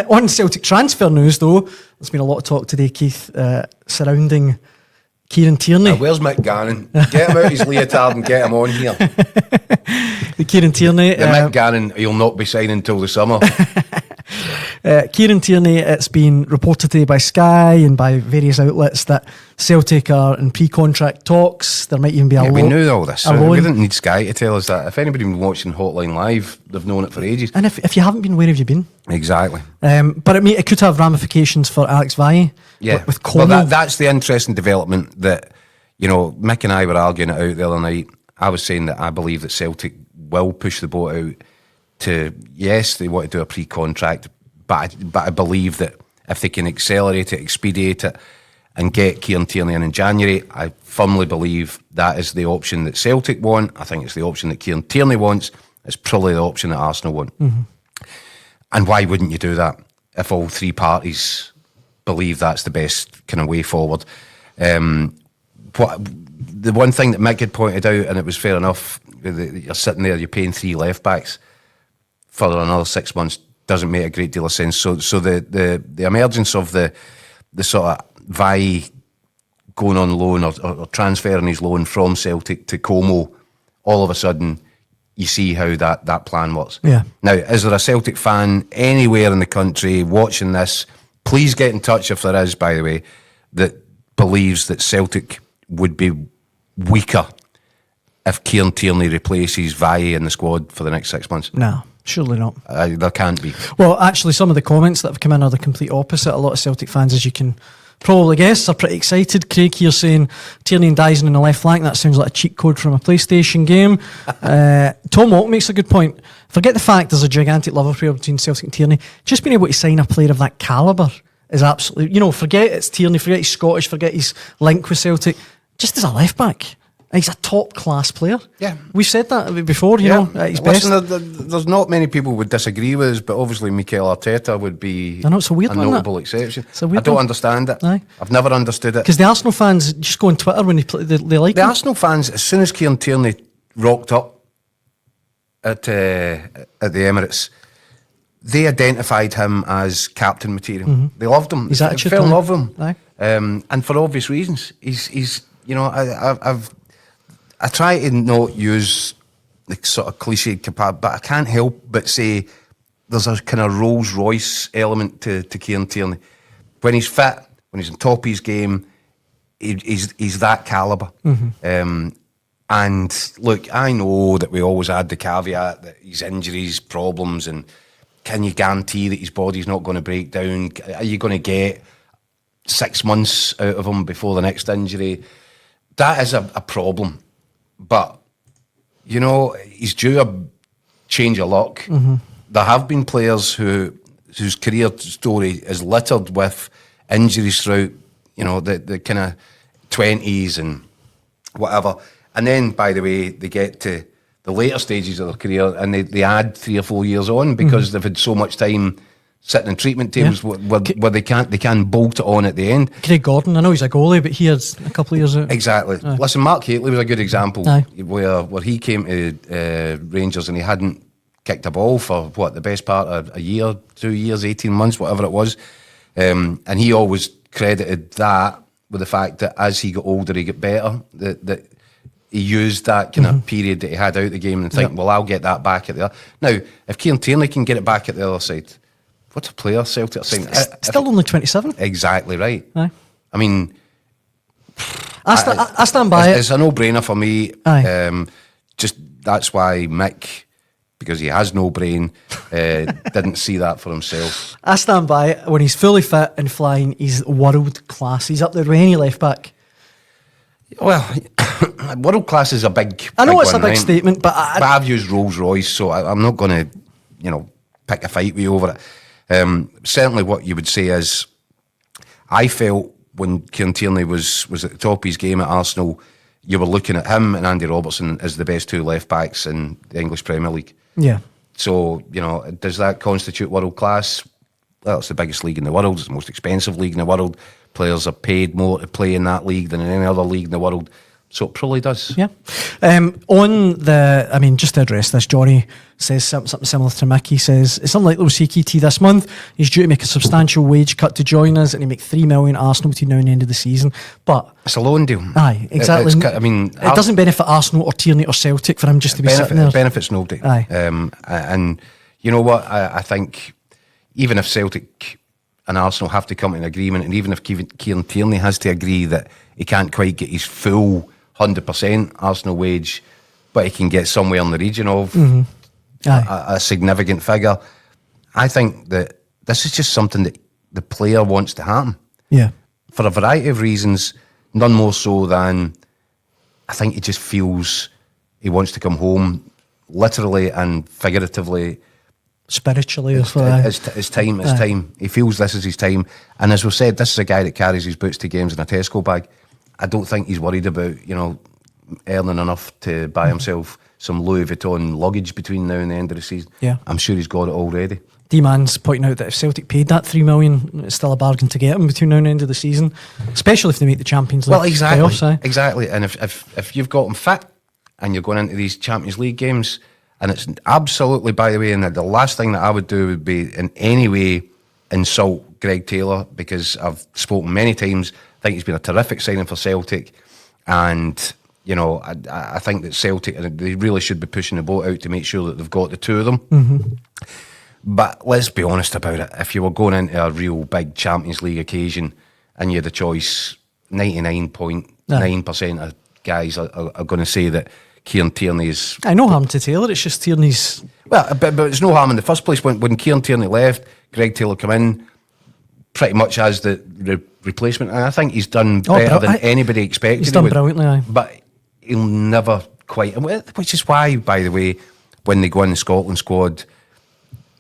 On Celtic transfer news, though, there's been a lot of talk today, Keith, surrounding Kieran Tierney. Where's Mick Gannon? Get him out his leotard and get him on here. The Kieran Tierney. The Mick Gannon, he'll not be signing until the summer. Kieran Tierney, it's been reported today by Sky and by various outlets that Celtic are in pre-contract talks. There might even be we knew all this. We didn't need Sky to tell us that. If anybody been watching Hotline Live, they've known it for ages. And if you haven't been, where have you been? Exactly. But it could have ramifications for Alex Valle. Yeah. With Como. Well, that's the interesting development that, Mick and I were arguing it out the other night. I was saying that I believe that Celtic will push the boat out to, yes, they want to do a pre-contract, but I believe that if they can accelerate it, expedite it, and get Kieran Tierney in January, I firmly believe that is the option that Celtic want. I think it's the option that Kieran Tierney wants. It's probably the option that Arsenal want. Mm-hmm. And why wouldn't you do that if all three parties believe that's the best kind of way forward? The one thing that Mick had pointed out, and it was fair enough, you're sitting there, you're paying 3 left backs for another 6 months, doesn't make a great deal of sense. So the emergence of the sort of Vai going on loan or transferring his loan from Celtic to Como, all of a sudden you see how that plan works. Yeah. Now, is there a Celtic fan anywhere in the country watching this? Please get in touch if there is, by the way, that believes that Celtic would be weaker if Kieran Tierney replaces Vai in the squad for the next 6 months. No. Surely not. There can't be. Well, actually, some of the comments that have come in are the complete opposite. A lot of Celtic fans, as you can probably guess, are pretty excited. Craig here saying Tierney and Dyson on the left flank. That sounds like a cheat code from a PlayStation game. Tom Walk makes a good point. Forget the fact there's a gigantic love affair between Celtic and Tierney. Just being able to sign a player of that calibre is absolutely... forget it's Tierney, forget he's Scottish, forget his link with Celtic. Just as a left back. He's a top-class player. Yeah. We've said that before, you know, at his best. There's not many people would disagree with us, but obviously Mikel Arteta would be I know, it's a weird one, notable exception. It's a weird I don't one. Understand it. Aye. I've never understood it. Because the Arsenal fans just go on Twitter when they like the him. Arsenal fans, as soon as Kieran Tierney rocked up at the Emirates, they identified him as captain material. Mm-hmm. They loved him. His attitude, they fell in love with him. Aye. And for obvious reasons. He's I try to not use the sort of cliched comparison, but I can't help but say there's a kind of Rolls Royce element to Kieran Tierney. When he's fit, when he's on top of his game, he's that calibre. Mm-hmm. And look, I know that we always add the caveat that his injuries, problems, and can you guarantee that his body's not going to break down? Are you going to get 6 months out of him before the next injury? That is a problem. But, he's due a change of luck. Mm-hmm. There have been players whose career story is littered with injuries throughout, the kind of 20s and whatever. And then, by the way, they get to the later stages of their career and they add 3 or 4 years on because they've had so much time sitting in treatment tables where they can bolt it on at the end. Craig Gordon, I know he's a goalie, but he had a couple of years out. Exactly. Aye. Listen, Mark Hateley was a good example. Aye. where he came to Rangers and he hadn't kicked a ball for the best part of a year, 2 years, 18 months, whatever it was. And he always credited that with the fact that as he got older, he got better. That he used that kind of period that he had out the game and think, well, I'll get that back at the other. Now, if Kieran Tierney can get it back at the other side, what a player Celtic are saying. Still only 27. Exactly right. Aye. I mean, I stand by it. It's a no-brainer for me. Aye. Just that's why Mick, because he has no brain, didn't see that for himself. I stand by it. When he's fully fit and flying, he's world class. He's up there with any left back. Well, world class is a big. I know big it's one, a big right? statement, but I've used Rolls Royce, so I'm not going to, pick a fight with you over it. Certainly, what you would say is, I felt when Kieran Tierney was at the top of his game at Arsenal, you were looking at him and Andy Robertson as the best 2 left backs in the English Premier League. Yeah. So, does that constitute world class? Well, it's the biggest league in the world. It's the most expensive league in the world. Players are paid more to play in that league than in any other league in the world. So it probably does. Yeah. Just to address this, Johnny says something similar to Mick. He says, it's unlikely we'll see KT this month. He's due to make a substantial wage cut to join us, and he make $3 million Arsenal between now and the end of the season. But it's a loan deal. Aye, exactly. It doesn't benefit Arsenal or Tierney or Celtic for him just to be sitting there. It benefits nobody. Aye. And you know what? I think even if Celtic and Arsenal have to come to an agreement, and even if Kieran Tierney has to agree that he can't quite get his full 100% Arsenal wage, but he can get somewhere in the region of a significant figure, I think that this is just something that the player wants to happen. Yeah. For a variety of reasons, none more so than I think he just feels he wants to come home, literally and figuratively. Spiritually, it's time. He feels this is his time. And as we've said, this is a guy that carries his boots to games in a Tesco bag. I don't think he's worried about, earning enough to buy himself some Louis Vuitton luggage between now and the end of the season. Yeah. I'm sure he's got it already. D-Man's pointing out that if Celtic paid that $3 million, it's still a bargain to get him between now and the end of the season, especially if they make the Champions League. Well, exactly. Playoffs, exactly. And if you've got him fit and you're going into these Champions League games, and it's absolutely, by the way, and the last thing that I would do would be in any way insult Greg Taylor, because I've spoken many times. I think he's been a terrific signing for Celtic, and I think that Celtic, they really should be pushing the boat out to make sure that they've got the two of them. Mm-hmm. But let's be honest about it. If you were going into a real big Champions League occasion and you had a choice, 99.9% of guys are going to say that Kieran Tierney is... I know harm to Taylor, it's just Tierney's... Well, but it's no harm in the first place. When Kieran Tierney left, Greg Taylor came in pretty much as the replacement, and I think he's done better than anybody expected. He's done brilliantly, aye. But he'll never quite... Which is why, by the way, when they go in the Scotland squad,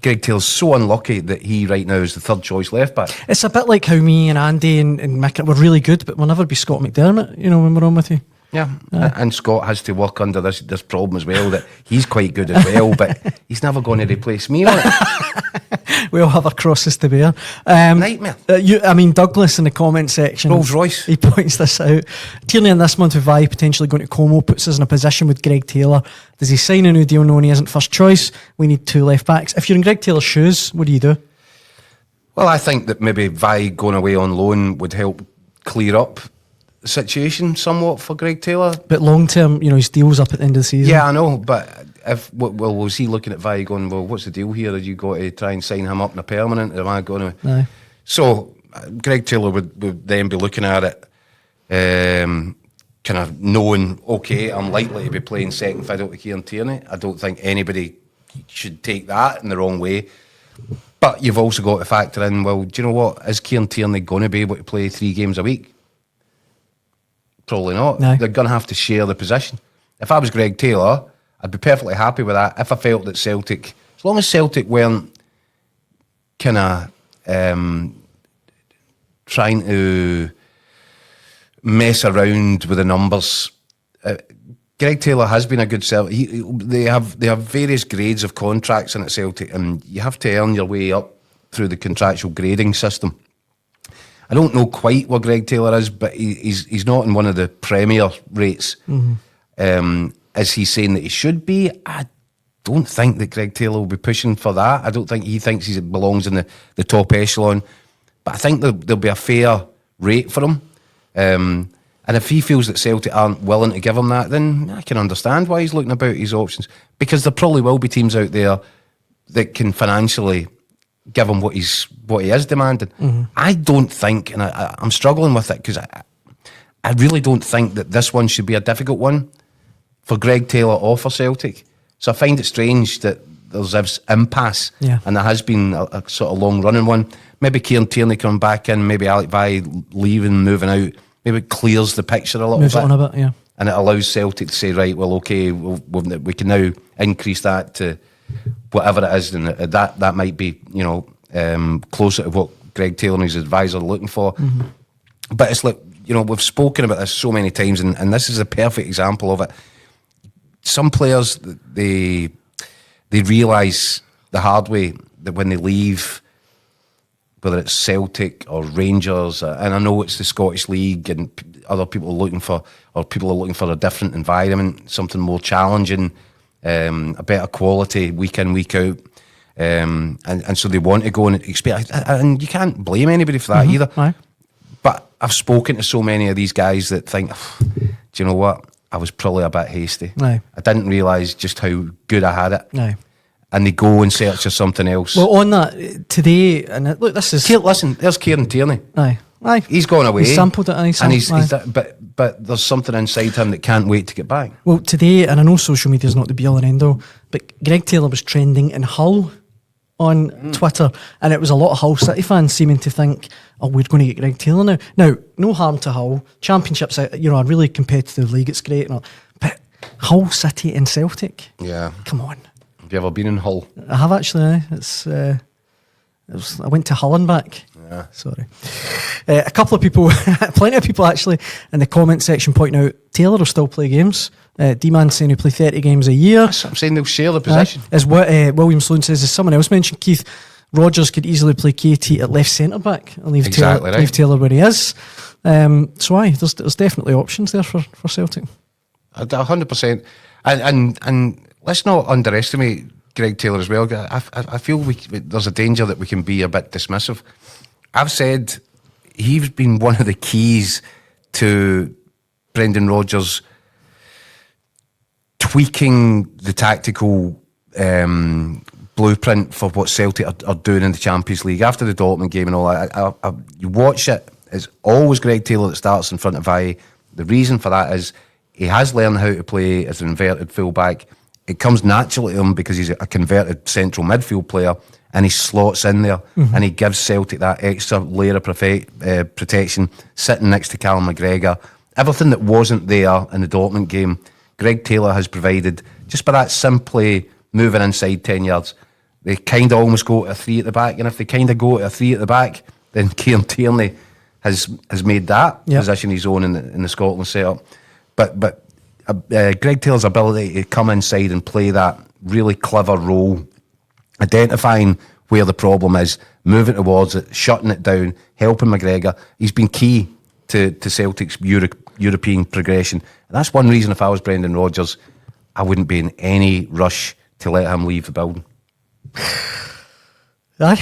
Greg Taylor's so unlucky that he right now is the third choice left back. It's a bit like how me and Andy and Mick were really good, but we'll never be Scott McDermott, when we're on with you. Yeah, and Scott has to work under this problem as well, that he's quite good as well, but he's never going to replace me on it. We all have our crosses to bear. Nightmare. Douglas in the comment section, Rolls Royce, he points this out. Tierney in this month with Vi potentially going to Como puts us in a position with Greg Taylor. Does he sign a new deal knowing he isn't first choice? We need two left backs. If you're in Greg Taylor's shoes, what do you do? Well, I think that maybe Vi going away on loan would help clear up situation somewhat for Greg Taylor, but long term, his deal's up at the end of the season. Yeah, I know, but was he looking at Vi going, well, what's the deal here? Have you got to try and sign him up in a permanent? Am I going to? No. So Greg Taylor would then be looking at it, kind of knowing, okay, I'm likely to be playing second fiddle to Kieran Tierney. I don't think anybody should take that in the wrong way. But you've also got to factor in, well, do you know what? Is Kieran Tierney going to be able to play 3 games a week? Probably not. No. They're going to have to share the position. If I was Greg Taylor, I'd be perfectly happy with that. If I felt that Celtic, as long as Celtic weren't kind of trying to mess around with the numbers, Greg Taylor has been a good Celtic. They have various grades of contracts in at Celtic, and you have to earn your way up through the contractual grading system. I don't know quite what Greg Taylor is, but he's not in one of the premier rates. Mm-hmm. Is he saying that he should be? I don't think that Greg Taylor will be pushing for that. I don't think he thinks he belongs in the top echelon. But I think there'll be a fair rate for him. And if he feels that Celtic aren't willing to give him that, then I can understand why he's looking about his options. Because there probably will be teams out there that can financially give him what he is demanding. Mm-hmm. I don't think, and I'm struggling with it, because I really don't think that this one should be a difficult one for Greg Taylor or for Celtic. So I find it strange that there's this impasse, and there has been a sort of long-running one. Maybe Kieran Tierney coming back in, maybe Alec Vi leaving, moving out, maybe it clears the picture a little Moves bit. It on a bit, yeah. And it allows Celtic to say, right, well, okay, we can now increase that to whatever it is, and that might be, closer to what Greg Taylor and his advisor are looking for. Mm-hmm. But it's like, we've spoken about this so many times, and this is a perfect example of it. Some players, they realise the hard way that when they leave whether it's Celtic or Rangers, and I know it's the Scottish League, and other people are looking for a different environment, something more challenging, a better quality week in, week out. And so they want to go and expect, and you can't blame anybody for that either. Aye. But I've spoken to so many of these guys that think, do you know what? I was probably a bit hasty. Aye. I didn't realise just how good I had it. Aye. And they go and search for something else. Well, on that today, and look, this is Listen, there's Kieran Tierney. aye. He's gone away. He sampled it, and he's but there's something inside him that can't wait to get back. Well, today, and I know social media is not the be all and end all, but Greg Taylor was trending in Hull on Twitter, and it was a lot of Hull City fans seeming to think, oh, we're going to get Greg Taylor now. Now, no harm to Hull. Championship's a really competitive league. It's great, and all, but Hull City and Celtic. Yeah, come on. Have you ever been in Hull? I have actually. I went to Hull and back. Yeah. Sorry. A couple of people, plenty of people actually, in the comment section pointing out Taylor will still play games. D-Man saying he'll play 30 games a year. That's what I'm saying, they'll share the position. As what William Sloan says, as someone else mentioned, Keith, Rodgers could easily play KT at left centre back and leave, leave Taylor where he is. So there's definitely options there for Celtic. 100%. And let's not underestimate Greg Taylor as well. I feel there's a danger that we can be a bit dismissive. I've said he's been one of the keys to Brendan Rodgers tweaking the tactical blueprint for what Celtic are doing in the Champions League after the Dortmund game and all that. You watch it, it's always Greg Taylor that starts in front of Valle. The reason for that is he has learned how to play as an inverted fullback. It comes naturally to him because he's a converted central midfield player, and he slots in there and he gives Celtic that extra layer of protection, sitting next to Callum McGregor. Everything that wasn't there in the Dortmund game, Greg Taylor has provided just by that simply moving inside 10 yards. They kind of almost go to a 3 at the back, and if they kind of go to a 3 at the back, then Kieran Tierney has made that position his own in the Scotland setup. But Greg Taylor's ability to come inside and play that really clever role, identifying where the problem is, moving towards it, shutting it down, helping McGregor. He's been key to Celtic's European progression. And that's one reason, if I was Brendan Rodgers, I wouldn't be in any rush to let him leave the building. Aye.